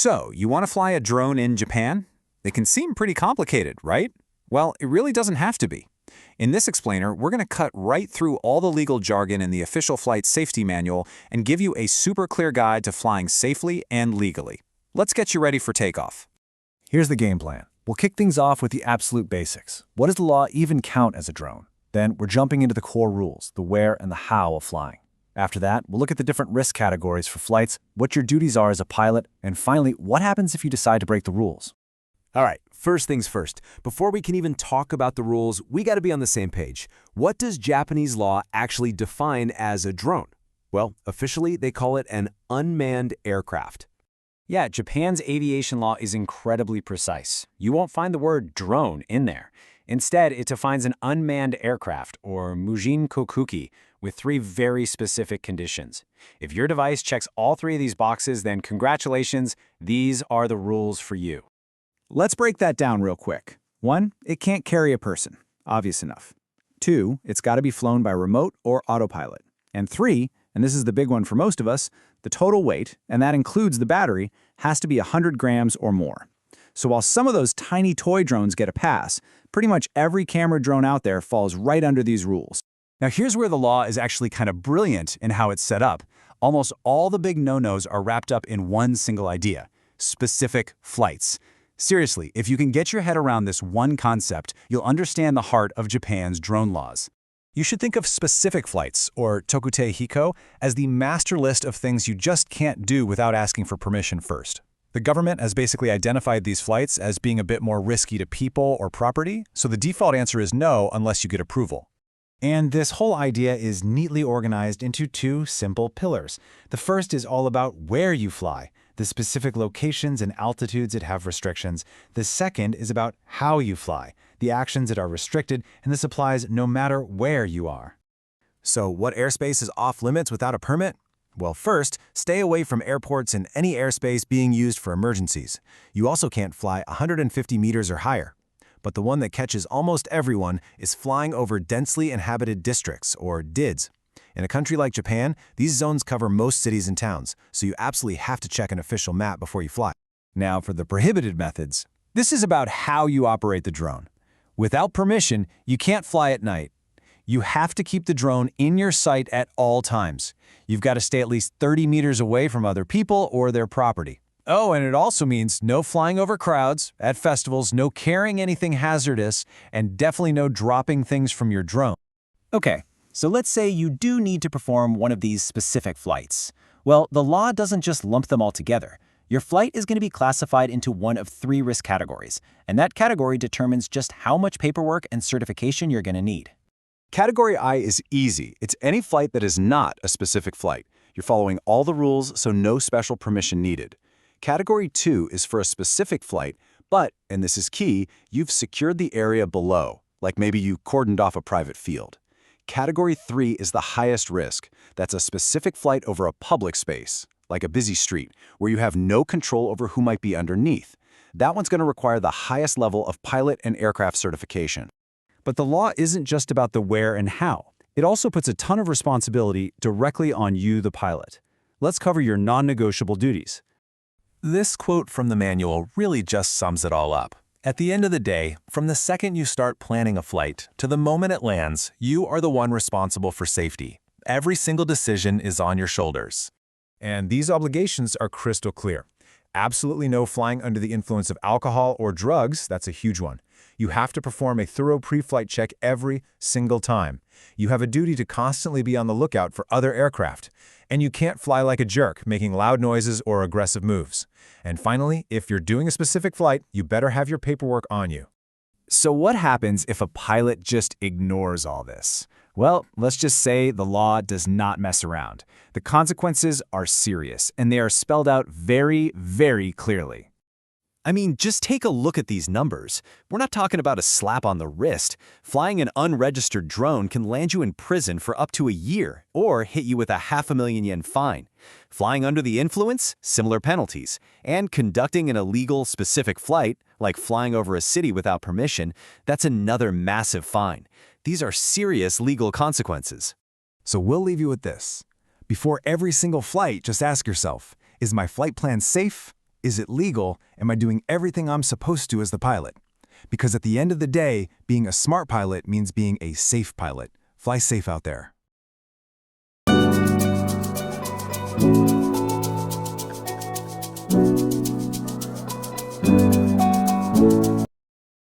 So, you want to fly a drone in Japan? It can seem pretty complicated, right? Well, it really doesn't have to be. In this explainer, we're going to cut right through all the legal jargon in the official flight safety manual and give you a super clear guide to flying safely and legally. Let's get you ready for takeoff. Here's the game plan. We'll kick things off with the absolute basics. What does the law even count as a drone? Then we're jumping into the core rules, the where and the how of flying. After that, we'll look at the different risk categories for flights, what your duties are as a pilot, and finally, what happens if you decide to break the rules. All right, first things first. Before we can even talk about the rules, we got to be on the same page. What does Japanese law actually define as a drone? Well, officially, they call it an unmanned aircraft. Yeah, Japan's aviation law is incredibly precise. You won't find the word drone in there. Instead, it defines an unmanned aircraft, or mujin kokuki, with 3 very specific conditions. If your device checks all 3 of these boxes, then congratulations, these are the rules for you. Let's break that down real quick. 1, it can't carry a person. Obvious enough. 2, it's got to be flown by remote or autopilot. And 3, and this is the big one for most of us, the total weight, and that includes the battery, has to be 100 grams or more. So while some of those tiny toy drones get a pass, pretty much every camera drone out there falls right under these rules. Now here's where the law is actually kind of brilliant in how it's set up. Almost all the big no-nos are wrapped up in one single idea: specific flights. Seriously, if you can get your head around this one concept, you'll understand the heart of Japan's drone laws. You should think of specific flights, or tokute hiko, as the master list of things you just can't do without asking for permission first. The government has basically identified these flights as being a bit more risky to people or property, so the default answer is no unless you get approval. And this whole idea is neatly organized into 2 simple pillars. The first is all about where you fly, the specific locations and altitudes that have restrictions. The second is about how you fly, the actions that are restricted, and this applies no matter where you are. So what airspace is off limits without a permit? Well, first, stay away from airports and any airspace being used for emergencies. You also can't fly 150 meters or higher. But the one that catches almost everyone is flying over densely inhabited districts, or DIDs. In a country like Japan, these zones cover most cities and towns, so you absolutely have to check an official map before you fly. Now for the prohibited methods. This is about how you operate the drone. Without permission, you can't fly at night. You have to keep the drone in your sight at all times. You've got to stay at least 30 meters away from other people or their property. Oh, and it also means no flying over crowds, at festivals, no carrying anything hazardous, and definitely no dropping things from your drone. Okay, so let's say you do need to perform one of these specific flights. Well, the law doesn't just lump them all together. Your flight is going to be classified into one of 3 risk categories, and that category determines just how much paperwork and certification you're going to need. Category I is easy. It's any flight that is not a specific flight. You're following all the rules, so no special permission needed. Category 2 is for a specific flight, but, and this is key, you've secured the area below, like maybe you cordoned off a private field. Category 3 is the highest risk. That's a specific flight over a public space, like a busy street, where you have no control over who might be underneath. That one's going to require the highest level of pilot and aircraft certification. But the law isn't just about the where and how. It also puts a ton of responsibility directly on you, the pilot. Let's cover your non-negotiable duties. This quote from the manual really just sums it all up. At the end of the day, from the second you start planning a flight to the moment it lands, you are the one responsible for safety. Every single decision is on your shoulders. And these obligations are crystal clear. Absolutely no flying under the influence of alcohol or drugs, that's a huge one. You have to perform a thorough pre-flight check every single time. You have a duty to constantly be on the lookout for other aircraft. And you can't fly like a jerk, making loud noises or aggressive moves. And finally, if you're doing a specific flight, you better have your paperwork on you. So what happens if a pilot just ignores all this? Well, let's just say the law does not mess around. The consequences are serious, and they are spelled out very, very clearly. I mean, just take a look at these numbers. We're not talking about a slap on the wrist. Flying an unregistered drone can land you in prison for up to a year or hit you with a $500,000 fine. Flying under the influence, similar penalties. And conducting an illegal specific flight, like flying over a city without permission, that's another massive fine. These are serious legal consequences. So we'll leave you with this. Before every single flight, just ask yourself, is my flight plan safe? Is it legal? Am I doing everything I'm supposed to as the pilot? Because at the end of the day, being a smart pilot means being a safe pilot. Fly safe out there.